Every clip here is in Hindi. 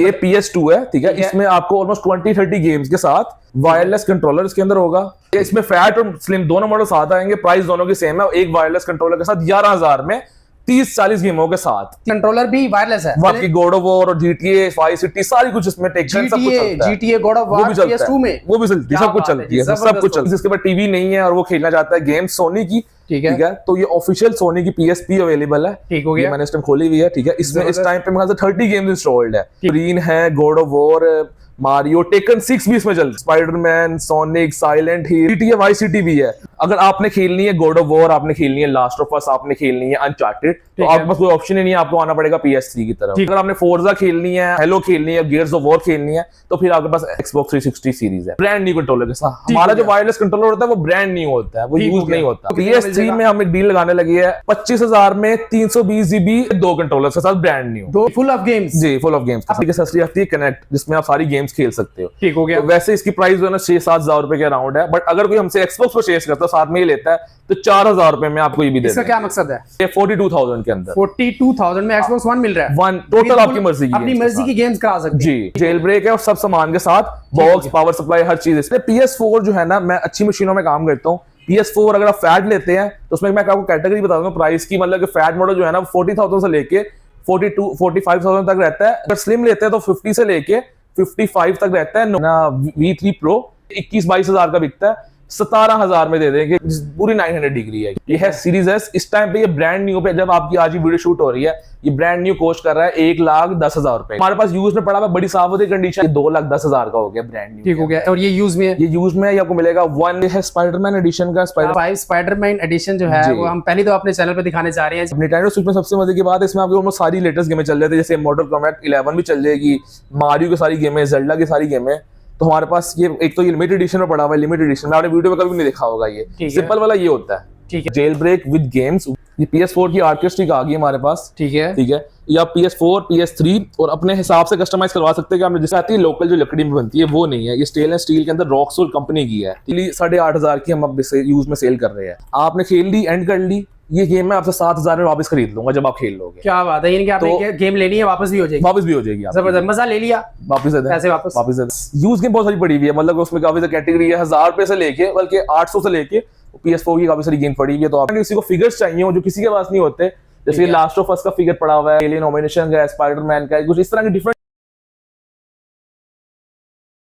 ये PS2 है, ठीक है। इसमें आपको ऑलमोस्ट 20-30 गेम्स के साथ वायरलेस कंट्रोलर इसके अंदर होगा। इसमें फैट और स्लिम दोनों मॉडल साथ आएंगे, प्राइस दोनों की सेम है। एक वायरलेस कंट्रोलर के साथ 11,000 में 30-40 गेमों के साथ। कंट्रोलर भी वायरलेस है, बाकी गॉड ऑफ वॉर और GTA, वाइस सिटी सारी कुछ इसमें टेकन सब कुछ चलता है। GTA God of war PS2 में वो भी चलती है, सब कुछ चलती है, सब कुछ चलती है। जिसके पास टीवी नहीं है और वो खेलना चाहता है गेम सोनी की, ठीक है, तो ये ऑफिशियल सोनी की PSP अवेलेबल है। ठीक हो गया, मैंने इस टाइम खोली हुई है, ठीक है। इसमें इस टाइम पे मेरे ख्याल से 30 गेम्स इंस्टॉल्ड है। ग्रीन है, God of war, Mario, taken 6 भी इसमें चल, स्पाइडरमैन, सोनिक, साइलेंट हिल, GTA वाइस सिटी भी है। अगर आपने खेलनी है गॉड ऑफ वॉर, आपने खेलनी है लास्ट ऑफ अस, आपने खेलनी है अनचार्टेड, तो आपके पास कोई ऑप्शन ही नहीं है, आपको आना पड़ेगा PS3 की तरफ। अगर आपने फोर्जा खेलनी है, हेलो खेलनी है, गियर्स ऑफ वॉर खेलनी है, तो फिर आपके पास Xbox 360 सीरीज है, ब्रांड न्यू कंट्रोलर के साथ। हमारा जो वायरलेस कंट्रोलर होता है वो ब्रांड न्यू होता है, वो यूज नहीं होता। PS3 में हम एक डील लगाने लगे है 25,000 में 320 GB 2 कंट्रोलर के साथ brand new, full of games. जी, फुल ऑफ गेम्स। एक्सेसरी आती है कनेक्ट, जिसमें आप सारी गेम्स खेल सकते हो। ठीक हो गया। तो वैसे इसकी प्राइस जो है ना 6-7 हजार रुपए के अराउंड है, बट अगर कोई हमसे Xbox परचेस करता है साथ में ही लेता है तो 4,000 रुपए में आपको ये भी दे इसका क्या मकसद है? ये 42,000 के अंदर 42,000 में Xbox One मिल रहा है। वन टोटल आपकी मर्जी की, अपनी मर्जी की गेम्स करा सकते हैं। जी, जेल ब्रेक है और सब सामान के साथ, बॉक्स, पावर सप्लाई, हर चीज। इसलिए PS4 जो है ना, मैं अच्छी मशीनों में काम करता हूँ। PS4 अगर आप फैट लेते हैं तो उसमें मैं आपको कैटेगरी बता दूं प्राइस की, मतलब कि फैट मॉडल जो है ना 40,000 से लेके 42-45,000 तक रहता है। अगर स्लिम लेते हैं तो 50 से लेके 55 तक रहता है ना। V3 Pro 21-22 हजार का बिकता है, 17,000 में दे देंगे, पूरी 900 डिग्री है। ये है सीरीज एस। इस टाइम पे ये ब्रांड न्यू पे, जब आपकी आज ही वीडियो शूट हो रही है, ये ब्रांड न्यू कॉस्ट कर रहा है 1,10,000 रुपए। हमारे पास यूज में पड़ा हुआ बड़ी साफ होती कंडीशन 2,10,000 का हो गया ब्रांड न्यू। ठीक हो गया। और ये यूज में है? ये यूज में है, आपको मिलेगा। वन है स्पाइडरमैन एडिशन का, स्पाइडरमैन एडिशन जो है वो हम पहले तो अपने चैनल पे दिखाने जा रहे हैं। निंटेंडो स्विच में सबसे मजे की बात है, इसमें आपको ऑलमोस्ट सारी लेटेस्ट गेमें चल रही है, जैसे मॉर्टल कॉम्बैट 11 भी चल जाएगी, मारियो की सारी गेमें, जेल्डा की सारी गेमें। तो हमारे पास ये एक तो ये लिमिटेड एडिशन में पड़ा हुआ है। लिमिटेड एडिशन में आपने वीडियो में कभी नहीं देखा होगा, ये सिंपल वाला ये होता है। ठीक है। Jailbreak with games. ये PS4 की आर्केस्ट्रिक आ गई हमारे पास, ठीक है, ठीक है। ये आप PS4, PS3 और अपने हिसाब से कस्टमाइज करवा सकते हैं कि आपने जैसे आती है लोकल जो लकड़ी में बनती है वो नहीं है। ये स्टेनलेस स्टील के अंदर रॉकसोल कंपनी की है। 8,500 की हम अब यूज में सेल कर रहे हैं। आपने खेल ली, एंड कर ली, ये गेम मैं आपसे 7,000 में वापस खरीद लूंगा जब आप खेल लोगे। क्या बात है, यानी कि आपने गेम लेनी है, वापस भी हो जाएगी? वापस भी हो जाएगी। जबरदस्त, मजा ले लिया, वापस पैसे वापस। यूज गेम बहुत सारी पड़ी हुई है, मतलब उसमें काफी सारी कैटेगरी है, 1,000 रुपए से लेके बल्कि 800 से लेके PS4 की काफी सारी गेम पड़ी हुई है। तो आप किसी को फिगर्स चाहिए हो जो किसी के पास नहीं होते, जैसे लास्ट ऑफ अस का फिगर पड़ा हुआ है, एलियन नॉमिनेशन का, स्पाइडरमैन का, कुछ इस तरह के डिफरेंट।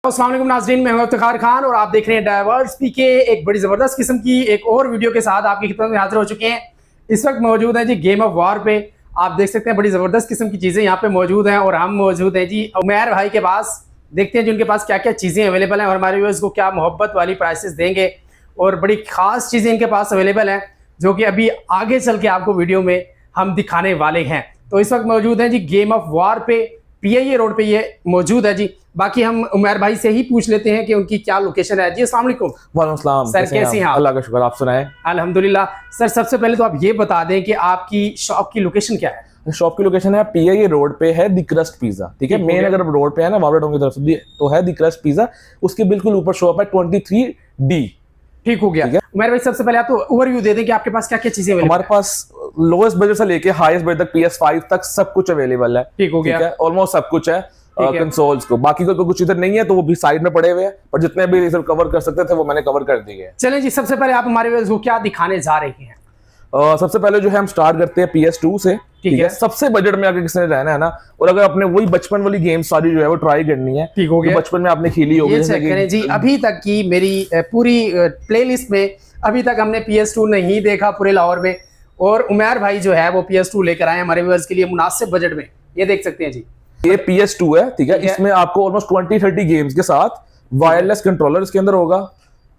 अस्सलाम वालेकुम नाज़रीन, मैं हूं इफ्तिखार खान और आप देख रहे हैं डाइवर्स पीके। एक बड़ी जबरदस्त किस्म की एक और वीडियो के साथ आपकी खिदमत में हाजिर हो चुके हैं। इस वक्त मौजूद है जी गेम ऑफ वॉर पे। आप देख सकते हैं बड़ी जबरदस्त किस्म की चीजें यहाँ पे मौजूद हैं और हम मौजूद हैं जी उमैर भाई के पास। देखते हैं जी उनके पास क्या क्या चीजें अवेलेबल हैं और हमारे व्यूअर्स को क्या मोहब्बत वाली प्राइसेस देंगे। और बड़ी खास चीजें इनके पास अवेलेबल हैं जो कि अभी आगे चल के आपको वीडियो में हम दिखाने वाले हैं। तो इस वक्त मौजूद है जी गेम ऑफ वॉर पे, PIA रोड पे ये मौजूद है जी। बाकी हम उमैर भाई से ही पूछ लेते हैं कि उनकी क्या लोकेशन है जी। अस्सलाम वालेकुम। वालेकुम सलाम सर, कैसे हैं आप? अल्लाह का शुक्र, आप सुनाएं। अल्हम्दुलिल्लाह। सर, सबसे पहले तो आप ये बता दें कि आपकी शॉप की लोकेशन क्या है? शॉप की लोकेशन है PIA रोड पे है द क्रस्ट पिज्जा, ठीक है। मेन अगर रोड पे है ना बाबरा टाउन की तरफ से तो है द क्रस्ट पिज्जा, उसके बिल्कुल ऊपर शॉप है 23D। ठीक हो गया। उमैर भाई सबसे पहले आप तो ओवरव्यू दे दें कि आपके पास क्या क्या चीजें अवेलेबल हमारे पास लोएस्ट बजट से लेके हाईएस्ट बजट तक PS5 तक सब कुछ अवेलेबल है। ठीक हो गया, ऑलमोस्ट सब कुछ है कंसोल्स को। बाकी को कुछ इधर नहीं है तो वो भी साइड में पड़े हुए हैं, पर जितने भी कवर कर सकते थे वो मैंने कवर कर दिए। चलें जी, सबसे पहले आप हमारे व्यूअर्स को क्या दिखाने जा रहे हैं? सबसे पहले जो है हम स्टार्ट करते हैं PS2 से, ठीक है। सबसे बजट में अगर किसी ने रहना है ना, और अगर अपने वही बचपन वाली गेम सारी जो है वो ट्राई करनी है, ठीक हो गया, बचपन में आपने खेली होगी। जी अभी तक की मेरी पूरी प्लेलिस्ट में अभी तक हमने PS2 नहीं देखा पूरे लाहौर में, और उमैर भाई जो है वो PS2 लेकर आए हमारे व्यूअर्स के लिए मुनासिब बजट में। ये देख सकते हैं जी, ये PS2 है, ठीक है। इसमें आपको ऑलमोस्ट 20-30 गेम्स के साथ वायरलेस कंट्रोलर इसके अंदर होगा,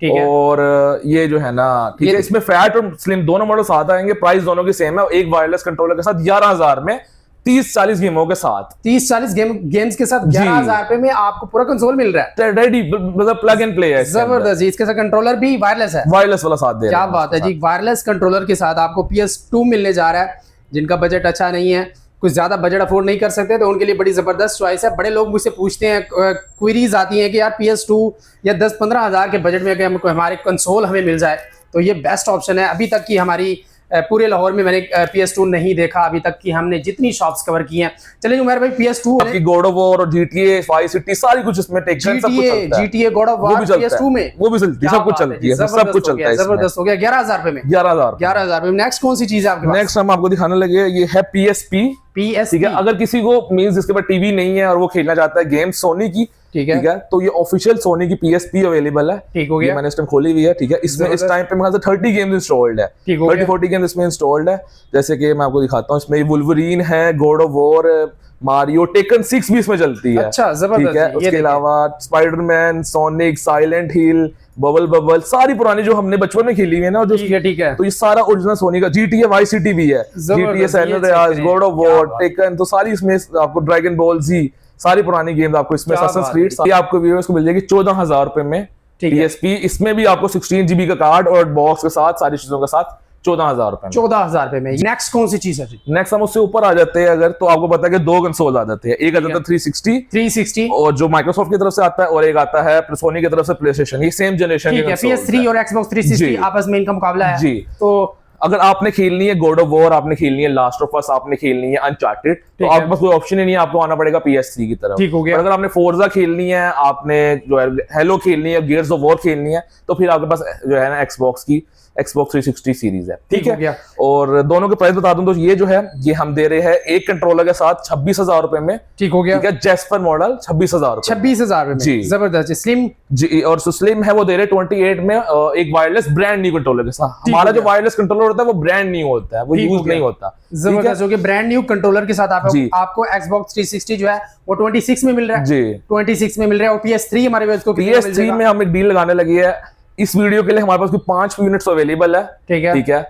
और ये जो है ना, ठीक है, इसमें फैट और स्लिम दोनों मॉडल साथ आएंगे, प्राइस दोनों की सेम है। एक वायरलेस कंट्रोलर के साथ 11,000 में 30-40 गेमों के साथ, 30-40 गेम्स के साथ 11,000 रुपए में आपको पूरा कंसोल मिल रहा है रेडी, मतलब प्लग एंड प्ले है। जबरदस्त जी। इसके साथ कंट्रोलर भी वायरलेस है, वायरलेस वाला साथ दे रहा है। क्या बात है जी। वायरलेस कंट्रोलर के साथ आपको PS2 मिलने जा रहा है। जिनका बजट अच्छा नहीं है, कुछ ज्यादा बजट अफोर्ड नहीं कर सकते, तो उनके लिए बड़ी जबरदस्त चॉइस है। बड़े लोग मुझसे पूछते हैं, क्वेरीज आती हैं कि यार PS2 या 10-15 हज़ार के बजट में अगर हमारे कंसोल हमें मिल जाए तो ये बेस्ट ऑप्शन है। अभी तक की हमारी पूरे लाहौर में मैंने PS2 नहीं देखा अभी तक कि हमने जितनी शॉप्स कवर की हैं। चलिए उमर भाई PS2 आपकी गॉड ऑफ वॉर और GTA वाई सिटी सारी कुछ इसमें टेकन सब कुछ चलता है। GTA God of war PS2 में वो भी चलती है, सब कुछ चलती है, सब कुछ चलता है। जबरदस्त हो गया। 11,000 रुपए में 11,000 में। नेक्स्ट कौन सी चीज है आपके पास? नेक्स्ट हम आपको दिखाने लगे, ये है PSP। ठीक है, अगर किसी को मींस जिसके पास टीवी नहीं है और वो खेलना चाहता है गेम सोनी की, ठीक है, तो ये ऑफिशियल सोनी की PSP अवेलेबल है। ठीक हो गया, मैंने इस टाइम खोली हुई है। ठीक है, इसमें इस टाइम पे मेरे ख्याल से 30 गेम्स इंस्टॉल्ड है, 30-40 गेम्स इसमें इंस्टॉल्ड है। जैसे कि मैं आपको दिखाता हूँ, इसमें वुल्वरीन है, God of war, Mario, taken 6 भी इसमें चलती है। अच्छा, जबरदस्त। ठीक है, उसके अलावा स्पाइडरमैन, सोनिक, साइलेंट हिल, बबल सारी पुरानी जो हमने बचपन में खेली हुई है ना, जो ठीक है, तो ये सारा ओरिजिनल सोनी का। GTA वाई सिटी भी है, GTA San Andreas, God of War, Taken, तो सारी इसमें आपको ड्रैगन बॉल जी, सारी पुरानी गेम्स आपको इसमें, असैसिन्स क्रीड, सारी आपको व्यूअर्स को मिल जाएगी 14,000 रुपए में PSP। इसमें भी आपको 16 GB का कार्ड और बॉक्स के साथ सारी चीजों के साथ 14,000 रुपए में। 14,000 रुपए में। नेक्स्ट कौन सी चीज है जी? नेक्स्ट हम उससे ऊपर आ जाते हैं अगर, तो आपको पता है कि 2 कंसोल आ जाते हैं। एक आ जाता है 360 और जो माइक्रोसॉफ्ट की तरफ से आता है, और एक आता है सोनी की तरफ से प्लेस्टेशन। ये सेम जनरेशन के PS3 और Xbox 360 आपस में इनका मुकाबला है जी। तो अगर आपने खेलनी है गॉड ऑफ वॉर, आपने खेलनी है लास्ट ऑफ अस, आपने खेलनी है अनचार्टेड, तो आपके पास कोई ऑप्शन ही नहीं है, आपको आना पड़ेगा PS3 की तरफ। ठीक हो गया। अगर आपने फोर्जा खेलनी है, आपने जो है हेलो खेलनी है, गियर्स ऑफ वॉर खेलनी है, तो फिर आपके पास जो है ना Xbox 360 सीरीज है। ठीक है, और दोनों के प्राइस बता दूं तो ये जो है, ये हम दे रहे हैं एक कंट्रोलर के साथ 26,000 रुपए में। ठीक हो गया, ठीक है, जेस्पर मॉडल 26,000 26,000 में जी, जबरदस्त। स्लिम जी, और स्लिम है वो दे रहे 28 में, एक वायरलेस ब्रांड न्यू कंट्रोलर के साथ। हमारा जो वायरलेस कंट्रोलर होता है वो ब्रांड न्यू होता है, वो यूज नहीं होता। जबरदस्त हो गया, ब्रांड न्यू कंट्रोलर के साथ आपको Xbox 360 जो है वो 26 में मिल रहा है जी, 26 में मिल रहा है। और PS3 हमारे पास PS3 में हम एक डील लगाने लगी है इस वीडियो के लिए, हमारे पास 5 यूनिट्स अवेलेबल है। ठीक है,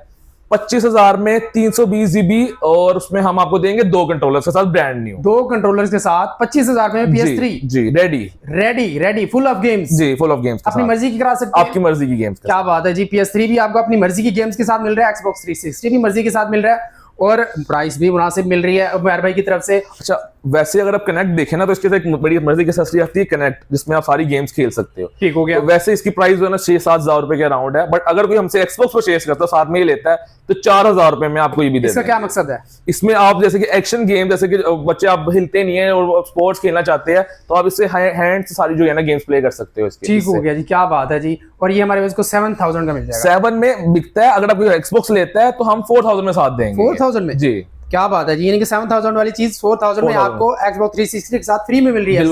25,000 में 320 GB, और उसमें हम आपको देंगे 2 कंट्रोलर्स के साथ ब्रांड न्यू, 2 कंट्रोलर्स के साथ 25,000 में PS3 जी रेडी फुल ऑफ गेम्स जी, फुल ऑफ गेम्स अपनी मर्जी की करा सकते हैं, आपकी मर्जी की गेम्स। क्या बात है जी। PS3 भी आपको अपनी मर्जी की गेम्स के साथ मिल रहा है, Xbox 360 भी मर्जी के साथ मिल रहा है, और प्राइस भी मुनासिब मिल रही है उमर भाई की तरफ से। अच्छा, वैसे अगर आप कनेक्ट देखें ना, तो इसके साथ एक बड़ी मर्जी की एक्सेसरी आती है कनेक्ट, जिसमें आप सारी गेम्स खेल सकते हो। ठीक हो गया। तो वैसे इसकी प्राइस जो है ना 6-7 हजार रुपए के अराउंड है, बट अगर कोई हमसे Xbox परचेज करता है साथ में ही लेता है, तो 4,000 रुपए में आपको ये भी दे। इसका क्या मकसद है? इसमें आप जैसे कि एक्शन गेम, जैसे कि बच्चे आप हिलते नहीं है और स्पोर्ट्स खेलना चाहते हैं, तो आप इससे हैंड से सारी जो है ना गेम्स प्ले कर सकते हो इसके। ठीक हो गया जी, क्या बात है जी। और ये हमारे पास को 7,000 का मिल जाएगा। 7 में बिकता है, अगर आप कोई Xbox लेता है तो हम 4,000 में साथ देंगे। 4,000 में जी, क्या बात है जी। यानी कि 7,000 वाली चीज 4,000 में आपको Xbox 360 के साथ फ्री में मिल रही है।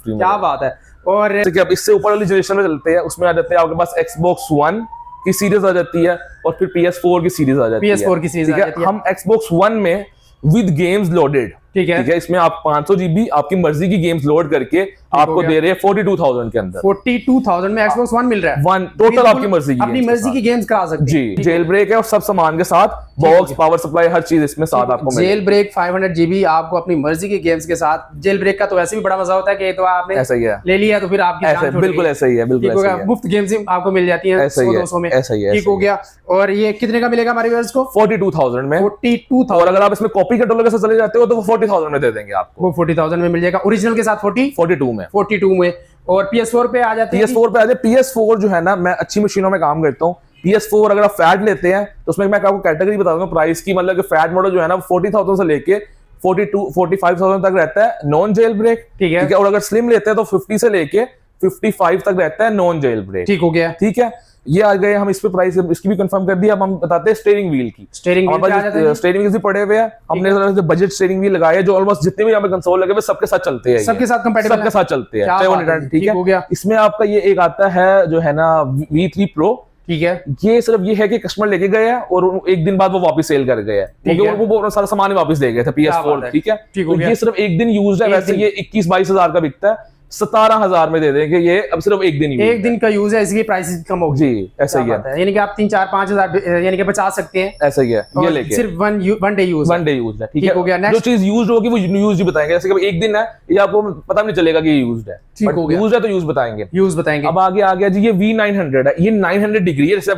क्या बात है। और अब इससे ऊपर वाली जनरेशन में चलते हैं, उसमें आ जाते हैं आपके पास Xbox One की सीरीज आ जाती है, और फिर PS4 की सीरीज आ जाती है। PS4 की सीरीज आ जाती है। हम Xbox One में विद गेम्स लोडेड, ठीक है, इसमें आप 500 GB आपकी मर्जी की गेम्स लोड करके आपको दे रहे हैं 42,000 के अंदर। 42,000 में Xbox One मिल रहा है। वन टोटल आपकी मर्जी की, अपनी मर्जी की गेम्स करा सकते हैं जी। जेल ब्रेक है और सब सामान के साथ, बॉक्स, पावर सप्लाई, हर चीज इसमें साथ आपको मिलेगी। जेल ब्रेक 500 GB आपको अपनी मर्जी की गेम्स के साथ। जेल ब्रेक का तो वैसे भी बड़ा मजा होता है कि तो आपने ऐसा ही है ले लिया तो फिर आपकी ऐसा, बिल्कुल ऐसा ही है, बिल्कुल ऐसा ही है। मुफ्त गेम्स आपको मिल जाती हैं 100-200 में। ऐसा ही है, ठीक हो गया। और ये कितने का मिलेगा हमारे व्यूअर्स को? 42,000 में। 42,000। और अगर आप इसमें कॉपी कंट्रोलर के साथ चले जाते हो तो वो 40,000 में दे देंगे आपको। वो 40,000 में मिल जाएगा, ओरिजिनल के साथ 42 में। और PS4 पे आ जाते हैं। PS4 पे आ जाए। PS4 जो है ना, मैं अच्छी मशीनों में काम करता हूँ। PS4 अगर आप फैट लेते हैं तो उसमें मैं आपको कैटेगरी बता दूं प्राइस की, मतलब कि फैट मॉडल जो है ना 40,000 से लेके 42-45,000 तक रहता है नॉन जेल ब्रेक। ठीक है। और अगर स्लिम लेते हैं तो 50 से लेके 55 तक रहता है नॉन जेल ब्रेक। ठीक हो गया। ठीक है, ये आ गए हम इस पे प्राइस इसकी भी कंफर्म कर दी। अब हम बताते हैं स्टीयरिंग व्हील की। स्टीयरिंग व्हील भी पड़े हुए हैं, हमने बजट स्टीयरिंग व्हील लगाए हैं जो ऑलमोस्ट जितने भी यहाँ पे कंसोल लगे हुए सबके साथ चलते हैं, सबके साथ कंपैटिबल, सबके साथ चलते हैं, चाहे वो ठीक है। इसमें आपका ये एक आता है जो है ना V3 Pro। ठीक है, ये सिर्फ ये है कि कस्टमर लेके गए हैं और एक दिन बाद वो वापस सेल कर गए हैं, क्योंकि वो सारा सामान वापस दे गए थे PS4। ठीक है, ये सिर्फ एक दिन यूज है। वैसे ये 21-22 हजार का बिकता है, 17,000 में दे देंगे ये। अब सिर्फ एक दिन का यूज है, इसकी प्राइस कम होगी जी। ऐसा ही है, यानी कि आप 3-4-5 हजार यानी कि बचा सकते हैं। ऐसा ही है, ये लेके सिर्फ वन डे यूज है। ठीक है, हो गया। जो चीज यूज होगी वो यूज ही बताएंगे। जैसे कि एक दिन है, ये आपको पता नहीं चलेगा कि ये यूज्ड है। ठीक हो गया, यूज है तो यूज बताएंगे। अब आगे आ गया जी, ये V900 है। ये 900 डिग्री है, जैसे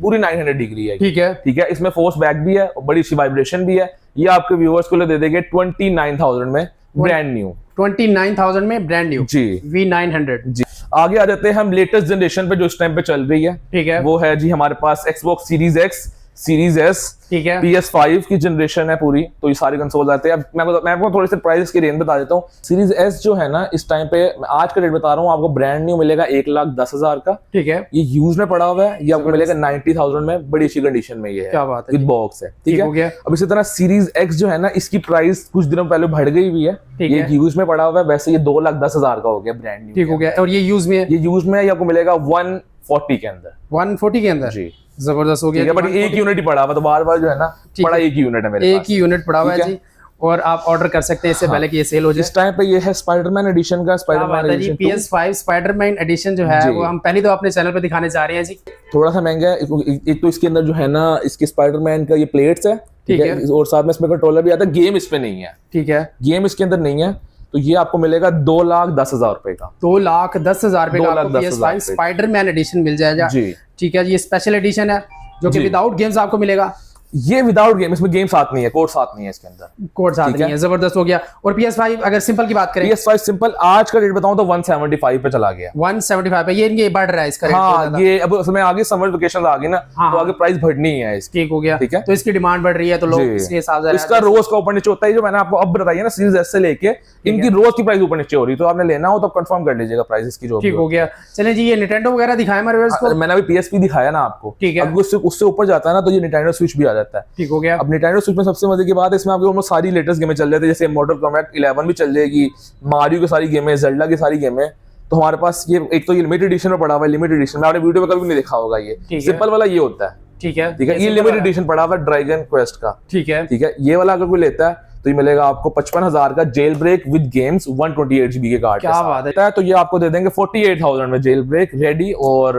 पूरी 900 डिग्री है। ठीक है, इसमें फोर्स बैक भी है और बड़ी सी वाइब्रेशन भी है। ये आपके व्यूअर्स को दे देंगे 29,000 में ब्रांड न्यू। 29,000 में ब्रांड न्यू जी, V900 जी। आगे आ जाते हैं हम लेटेस्ट जनरेशन पे जो इस टाइम पे चल रही है। ठीक है, वो है जी हमारे पास Xbox Series X, series S, ठीक है। PS5 की जनरेशन है पूरी, तो ये सारी कंसोल आते हैं। अब मैं आपको थोड़े से प्राइस की रेंज बता देता हूँ। सीरीज एस जो है ना, इस टाइम पे आज का रेट बता रहा हूँ आपको, ब्रांड न्यू मिलेगा 1,10,000 का। ठीक है। ये यूज में पड़ा हुआ है, ये आपको मिलेगा 90,000 में, बड़ी अच्छी कंडीशन में ये है। क्या बात है, विद बॉक्स है। ठीक हो गया। है। अब इसी तरह सीरीज एक्स जो है ना, इसकी प्राइस कुछ दिनों पहले बढ़ गई हुई है। ठीक ये है। यूज में पड़ा हुआ है, वैसे ये 2,10,000 का हो गया ब्रांड न्यू। ठीक हो गया। और ये यूज में है? ये यूज में है, ये आपको मिलेगा 140 के अंदर। 140 के अंदर? जी, जबरदस्त हो गया। बट एक यूनिट ही पड़ा हुआ, तो बार बार जो है ना, बड़ा एक ही यूनिट है मेरे पास। एक ही यूनिट पड़ा हुआ है जी, और आप ऑर्डर कर सकते हैं इससे पहले कि ये सेल हो जाए। इस टाइम पे ये है स्पाइडरमैन एडिशन का, Spiderman edition PS5 Spiderman edition जो है वो हम पहली तो अपने चैनल पे दिखाने जा रहे हैं जी। थोड़ा सा महंगा है। एक तो इसके अंदर जो है ना, इसके स्पाइडरमैन का ये प्लेट्स है, ठीक है, और साथ में इसमें कंट्रोलर भी आता है। गेम इसमें नहीं है, ठीक है, गेम इसके अंदर नहीं है। तो ये आपको मिलेगा 2,10,000 रुपए का। 2,10,000 रुपए का आपको 2,10,000 PS5 स्पाइडरमैन एडिशन मिल जाएगा जी। ठीक है। ये स्पेशल एडिशन है जो कि विदाउट गेम्स आपको मिलेगा। ये विदाउट गेम, इसमें गेम साथ नहीं है, कोड साथ नहीं है इसके अंदर, कोड साथ नहीं है। जबरदस्त हो गया। और PS5 अगर सिंपल की बात करें, PS5 सिंपल आज का रेट बताऊं तो 175 पे चला गया। 175 पे ये इनके बढ़ रहा है इसका रेट। हाँ, ये अब उसमें आगे समर वेकेशन आ गई ना, तो आगे प्राइस बढ़नी है इसकी। ठीक हो गया। ठीक है, तो इसकी डिमांड बढ़ रही है, तो लोग इसके हिसाब से इसका रोज का ऊपर नीचे होता है। जो मैंने आपको अब बताई है ना, सीरीज एस से लेके इनकी रोज की प्राइस ऊपर नीचे हो रही है, तो आपने लेना हो तो कंफर्म कर लीजिएगा प्राइस इसकी जो। ठीक हो गया। चलिए जी, ये निंटेंडो वगैरह दिखाएं हमारे व्यूअर्स को। मैंने अभी PSP दिखाया ना आपको, ठीक है। अब उससे ऊपर जाता है ना, तो ये निंटेंडो स्विच भी आ जाता है। ठीक हो गया। अब निंटेंडो स्विच में सबसे मजे की बात है, इसमें आपको ऑलमोस्ट सारी लेटेस्ट गेमें चल जाती है, जैसे मॉर्टल कॉम्बैट 11 भी चल जाएगी, मारियो की सारी गेमें, ज़ेल्डा की सारी गेमें। तो हमारे पास ये एक तो ये लिमिटेड एडिशन में पड़ा हुआ है। लिमिटेड एडिशन में आपने वीडियो में कभी नहीं देखा होगा, ये सिंपल वाला ये होता है। ठीक है, ठीक है, ये लिमिटेड एडिशन पड़ा हुआ है ड्रैगन क्वेस्ट का। ठीक है, ठीक है। ये वाला अगर कोई लेता है तो ये मिलेगा आपको 55,000 का jailbreak with games 128 GB के कार्ड। क्या बात है। तो ये आपको दे देंगे 48,000 में जेल ब्रेक रेडी और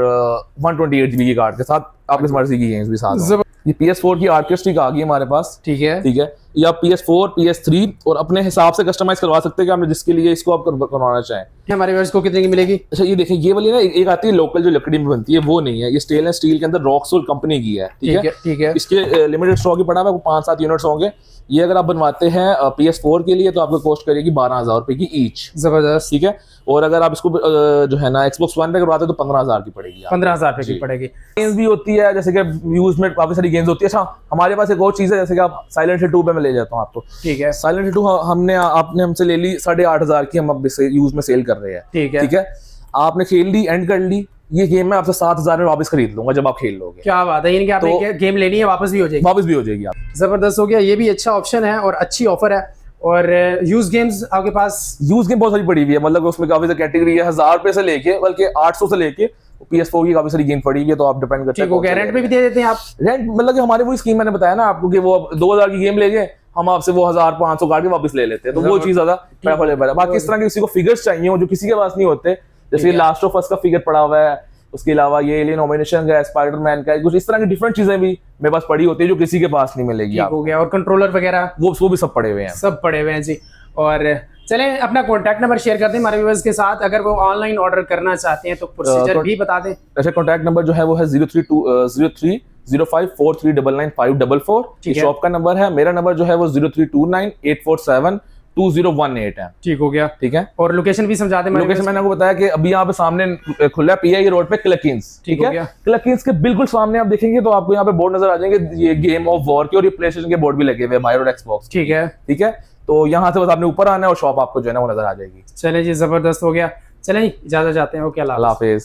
128 GB के कार्ड के साथ, आपकी मर्जी की गेम्स भी साथ। ये PS4 की आर्केस्ट्रिक आ गई हमारे पास। ठीक है, ठीक है। ये आप PS4 PS3 और अपने हिसाब से कस्टमाइज करवा सकते हैं कि आपने जिसके लिए इसको आप करवाना चाहें। हमारे व्यूअर्स को कितने की मिलेगी? अच्छा, ये देखिए, ये वाली ना एक आती है लोकल जो लकड़ी में बनती है, वो नहीं है। ये स्टेनलेस स्टील के अंदर रॉकसोल कंपनी की है। ठीक है, ठीक है। इसके लिमिटेड स्टॉक ही पड़ा हुआ है, 5-7 यूनिट्स होंगे। ये अगर आप बनवाते हैं PS4 के लिए तो आपको कॉस्ट करेगी 12,000 रुपए की ईच। जबरदस्त। ठीक है। और अगर आप इसको जो है ना Xbox One पे करवाते हैं तो 15,000 की पड़ेगी। 15,000 रुपए की पड़ेगी। गेम्स भी होती है, जैसे कि यूज में काफी सारी गेम्स होती है। अच्छा, हमारे पास एक और चीज है, जैसे कि आप साइलेंट हिल 2 पे मैं ले जाता हूँ आपको। ठीक है। साइलेंट हिल 2 आपने हमसे ले ली 8,500 की, हम अब यूज में सेल कर रहे हैं। ठीक है। ठीक है। आपने खेल ली, एंड कर ली, ये गेम मैं आपसे 7,000 में वापस खरीद लूंगा जब आप खेल लोगे। क्या बात है, यानी कि आपने गेम लेनी है, वापस भी हो जाएगी। वापस भी हो जाएगी आप। जबरदस्त हो गया। ये भी अच्छा ऑप्शन है और अच्छी ऑफर है। और यूज गेम्स आपके पास? यूज गेम बहुत सारी पड़ी हुई है, मतलब उसमें काफी सारी कैटेगरी है, 1,000 रुपए से लेके बल्कि 800 से लेके PS4 की काफी सारी गेम पड़ी हुई है, तो आप डिपेंड करते हैं। ठीक हो गया। रेंट पे भी दे देते हैं आप? रेंट मतलब कि हमारे वो स्कीम मैंने बताया ना आपको कि वो 2,000 की गेम ले गए, हम आपसे वो 1,500 काट के वापस ले लेते हैं, तो वो चीज ज्यादा प्रेफरेबल है। बाकी इस तरह के किसी को फिगर्स चाहिए हो जो किसी के पास नहीं होते, जैसे लास्ट ऑफ अस का फिगर पड़ा हुआ है, उसके अलावा ये एलियन नॉमिनेशन का, स्पाइडरमैन का, कुछ इस तरह की डिफरेंट चीजें भी मेरे पास पड़ी होती है जो किसी के पास नहीं मिलेगी। हो गया। और कंट्रोलर वगैरह वो भी सब पड़े हुए हैं, सब पड़े हुए हैं जी। और चलें अपना कॉन्टैक्ट नंबर शेयर कर दें हमारे व्यूअर्स के साथ, अगर वो ऑनलाइन ऑर्डर करना चाहते हैं तो प्रोसीजर भी बता दें। अच्छा, कॉन्टैक्ट नंबर जो है वो है 030543999544। शॉप का नंबर है। मेरा नंबर जो है वो 0329847201 है। ठीक हो गया। ठीक है। और लोकेशन भी समझा दें। लोकेशन मैंने आपको बताया कि अभी यहाँ पे सामने खुला है PI रोड पे क्लकिंस। ठीक है। क्लकिंस के बिल्कुल सामने आप देखेंगे तो आपको यहाँ पे बोर्ड नजर आ जाएंगे, ये गेम ऑफ वॉर के और ये प्लेस्टेशन के बोर्ड भी लगे हुए हैं, बाय रोड एक्सबॉक्स। ठीक है। ठीक है। तो यहाँ से बस आपने ऊपर आना है और शॉप आपको जो है ना वो नजर आ जाएगी। चले जी, जबरदस्त हो गया। चलें इजाजत चाहते हैं। ओके, अल्लाह हाफिज।